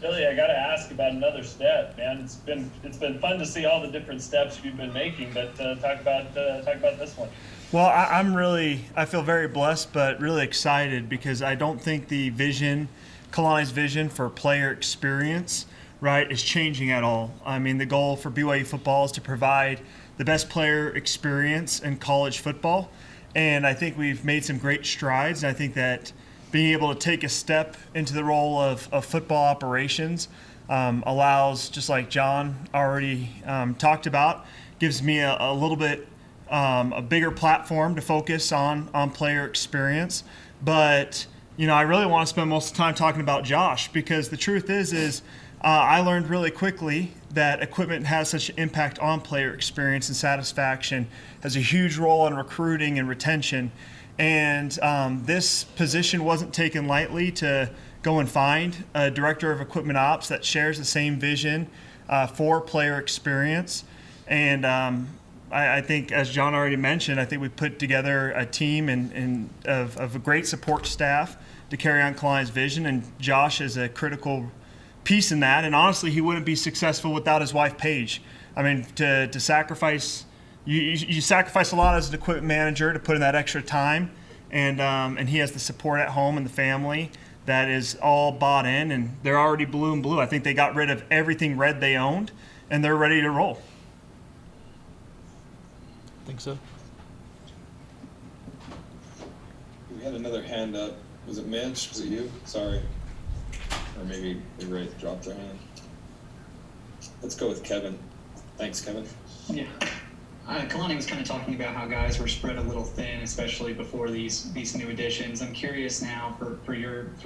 Billy, I got to ask about another step, man. It's been fun to see all the different steps you've been making, but talk about this one. Well, I feel very blessed, but really excited because I don't think Kalani's vision for player experience, right, is changing at all. I mean, the goal for BYU football is to provide the best player experience in college football. And I think we've made some great strides. And I think that being able to take a step into the role of football operations allows, just like John already talked about, gives me a little bit a bigger platform to focus on player experience. But I really want to spend most of the time talking about Josh because the truth is I learned really quickly that equipment has such an impact on player experience and satisfaction, has a huge role in recruiting and retention. And this position wasn't taken lightly to go and find a director of equipment ops that shares the same vision for player experience. And I think, as John already mentioned, I think we put together a team of a great support staff to carry on Kalani's vision. And Josh is a critical piece in that. And honestly, he wouldn't be successful without his wife, Paige. I mean, to sacrifice – you sacrifice a lot as an equipment manager to put in that extra time, and he has the support at home and the family that is all bought in, and they're already blue and blue. I think they got rid of everything red they owned, and they're ready to roll. I think so. We had another hand up. Was it Mitch? Was it you? Sorry. Or maybe they were ready to drop their hand. Let's go with Kevin. Thanks, Kevin. Yeah. Kalani was kind of talking about how guys were spread a little thin, especially before these new additions. I'm curious now for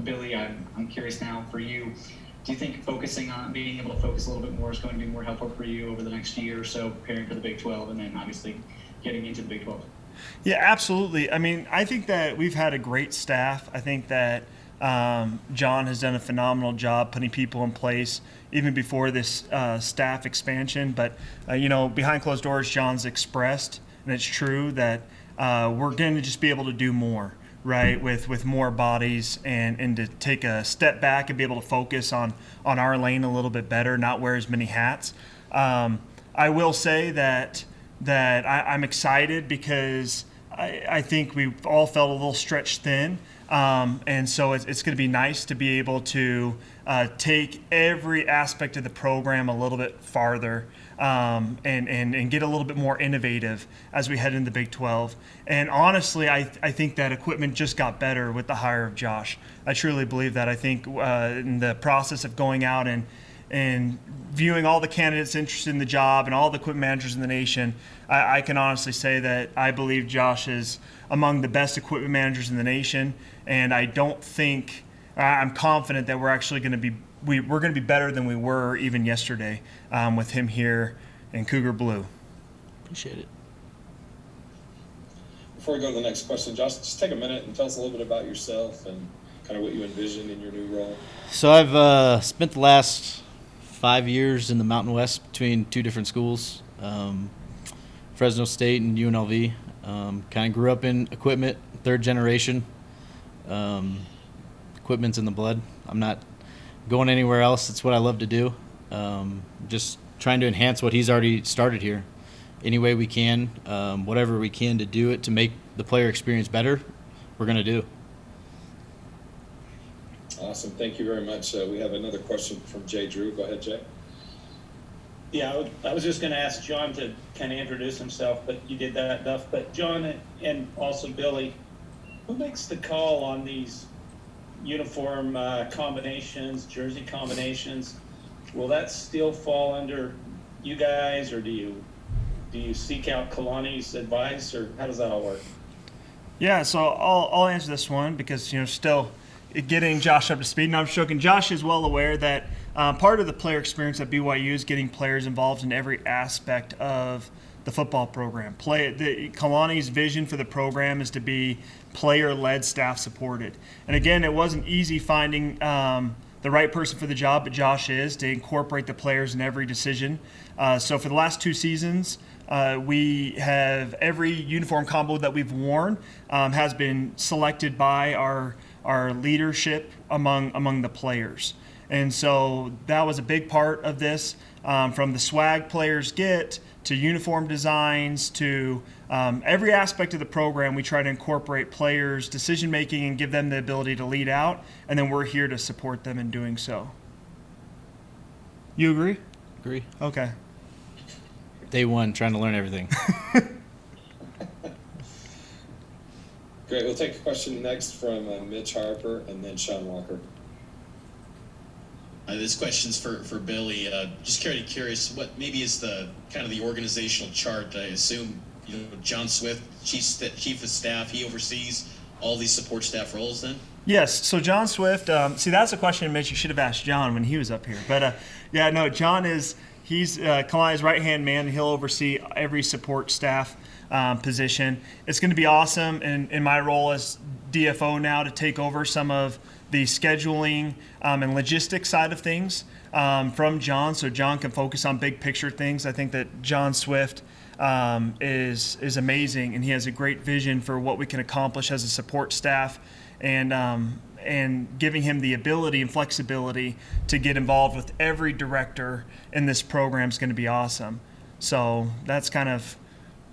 Billy. I'm curious now for you. Do you think focusing on being able to focus a little bit more is going to be more helpful for you over the next year or so, preparing for the Big 12, and then obviously getting into the Big 12? Yeah, absolutely. I mean, I think that we've had a great staff. I think that John has done a phenomenal job putting people in place even before this staff expansion. But, behind closed doors, John's expressed, and it's true, that we're going to just be able to do more, right, with more bodies and to take a step back and be able to focus on our lane a little bit better, not wear as many hats. I will say that I'm excited because I think we've all felt a little stretched thin. And so it's going to be nice to be able to take every aspect of the program a little bit farther and get a little bit more innovative as we head into the Big 12. And honestly, I think that equipment just got better with the hire of Josh. I truly believe that. I think in the process of going out and viewing all the candidates interested in the job and all the equipment managers in the nation, I can honestly say that I believe Josh is among the best equipment managers in the nation, and I don't think I'm confident that we're actually going to be we're going to be better than we were even yesterday with him here in Cougar Blue. Appreciate it. Before we go to the next question, Josh, just take a minute and tell us a little bit about yourself and kind of what you envision in your new role. So I've spent the last 5 years in the Mountain West between two different schools, Fresno State and UNLV. Kind of grew up in equipment, third generation. Equipment's in the blood. I'm not going anywhere else. It's what I love to do. Just trying to enhance what he's already started here. Any way we can, whatever we can to do it to make the player experience better, we're going to do. Awesome. Thank you very much. We have another question from Jay Drew. Go ahead, Jay. Yeah, I was just going to ask John to kind of introduce himself, but you did that enough. But John and also Billy, who makes the call on these uniform combinations, jersey combinations? Will that still fall under you guys, or do you seek out Kalani's advice, or how does that all work? Yeah, so I'll answer this one because still getting Josh up to speed. And I'm joking. Josh is well aware that part of the player experience at BYU is getting players involved in every aspect of the football program. Kalani's vision for the program is to be player-led, staff-supported. And again, it wasn't easy finding the right person for the job, but Josh is, to incorporate the players in every decision. So for the last 2 seasons, we have every uniform combo that we've worn has been selected by our leadership among the players. And so that was a big part of this, from the swag players get to uniform designs to every aspect of the program. We try to incorporate players' decision making and give them the ability to lead out, and then we're here to support them in doing so. You agree? Agree. Okay. Day one, trying to learn everything. Great. We'll take a question next from Mitch Harper and then Sean Walker. This question's for Billy. Just curious, what maybe is the kind of the organizational chart? I assume John Swift, chief of staff, he oversees all these support staff roles. Then Yes. So John Swift. See, that's a question, Mitch, you should have asked John when he was up here. But yeah, no, John he's Kalani's right-hand man, and he'll oversee every support staff position. It's going to be awesome in my role as DFO now to take over some of the scheduling and logistics side of things from John, so John can focus on big picture things. I think that John Swift is amazing, and he has a great vision for what we can accomplish as a support staff, and giving him the ability and flexibility to get involved with every director in this program is going to be awesome. So that's kind of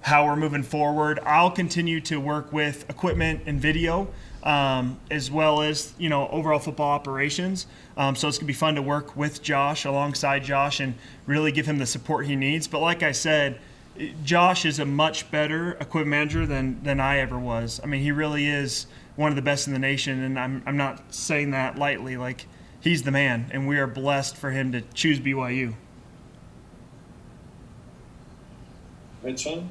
how we're moving forward. I'll continue to work with equipment and video, as well as overall football operations. So it's gonna be fun to work with Josh, alongside Josh, and really give him the support he needs. But like I said, Josh is a much better equipment manager than I ever was. I mean, he really is one of the best in the nation, and I'm not saying that lightly. Like, he's the man, and we are blessed for him to choose BYU. Right, Sean?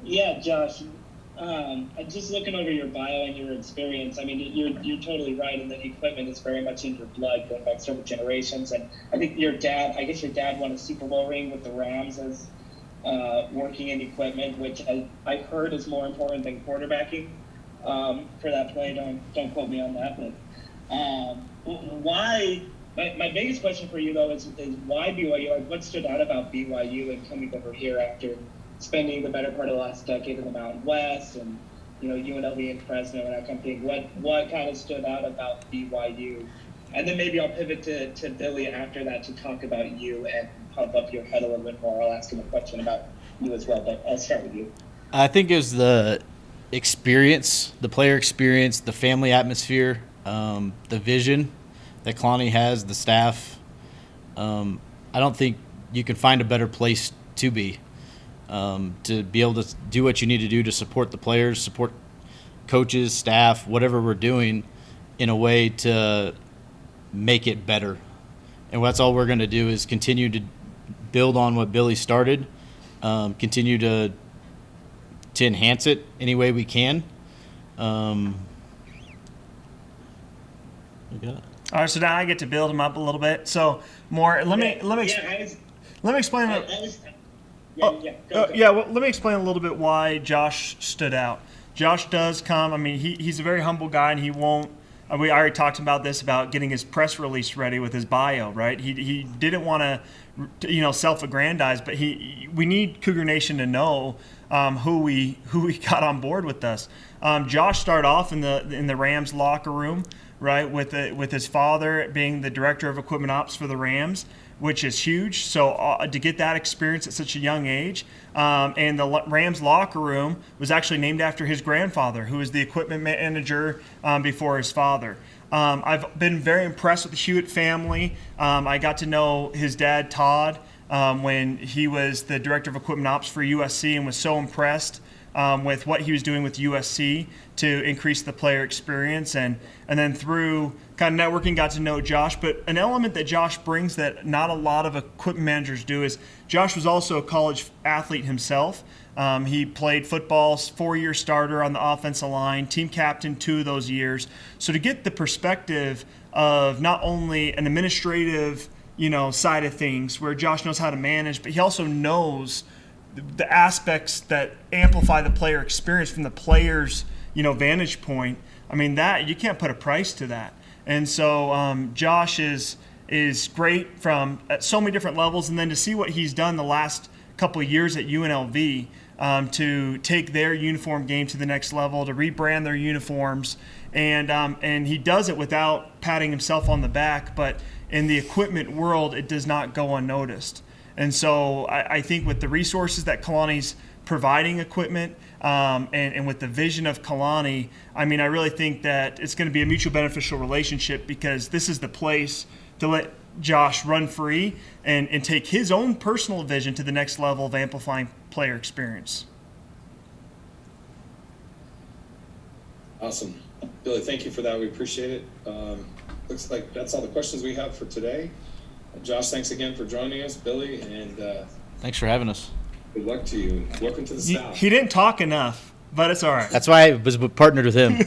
Yeah, Josh. Just looking over your bio and your experience, I mean, you're totally right in that equipment is very much in your blood, going back several generations. And I think your dad won a Super Bowl ring with the Rams as working in equipment, which I heard is more important than quarterbacking for that play. Don't quote me on that, but why? My biggest question for you though is why BYU? Like, what stood out about BYU and coming over here after spending the better part of the last decade in the Mountain West and UNLV and Fresno and that kind of thing? What kind of stood out about BYU? And then maybe I'll pivot to Billy after that to talk about you and pump up your head a little bit more. I'll ask him a question about you as well, but I'll start with you. I think it was the experience, the player experience, the family atmosphere, the vision that Kalani has, the staff. I don't think you can find a better place to be able to do what you need to do to support the players, support coaches, staff, whatever we're doing, in a way to make it better. And that's all we're going to do is continue to build on what Billy started, continue to enhance it any way we can. All right, so now I get to build him up a little bit. So let me explain. Well, let me explain a little bit why Josh stood out. Josh does come. I mean, he's a very humble guy, and he won't. We already talked about this, about getting his press release ready with his bio, right? He didn't want to, self-aggrandize, but we need Cougar Nation to know who we got on board with us. Josh started off in the Rams locker room, right, with his father being the director of equipment ops for the Rams, which is huge. So to get that experience at such a young age, and the Rams locker room was actually named after his grandfather, who was the equipment manager before his father. I've been very impressed with the Hewitt family. I got to know his dad, Todd, when he was the director of equipment ops for USC, and was so impressed with what he was doing with USC to increase the player experience. And then through kind of networking, got to know Josh. But an element that Josh brings that not a lot of equipment managers do is Josh was also a college athlete himself. He played football, 4-year starter on the offensive line, team captain 2 of those years. So to get the perspective of not only an administrative, side of things where Josh knows how to manage, but he also knows the aspects that amplify the player experience from the player's, vantage point. I mean, that you can't put a price to that. And so Josh is great from at so many different levels, and then to see what he's done the last couple of years at UNLV, to take their uniform game to the next level, to rebrand their uniforms, and he does it without patting himself on the back. But in the equipment world, it does not go unnoticed. And so I think with the resources that Kalani's providing equipment, and with the vision of Kalani, I mean, I really think that it's going to be a mutual beneficial relationship, because this is the place to let Josh run free and take his own personal vision to the next level of amplifying player experience. Awesome. Billy, thank you for that. We appreciate it. Looks like that's all the questions we have for today. Josh, thanks again for joining us, Billy, and Thanks for having us. good luck to you. Welcome to the South. He didn't talk enough, but it's all right. That's why I was partnered with him.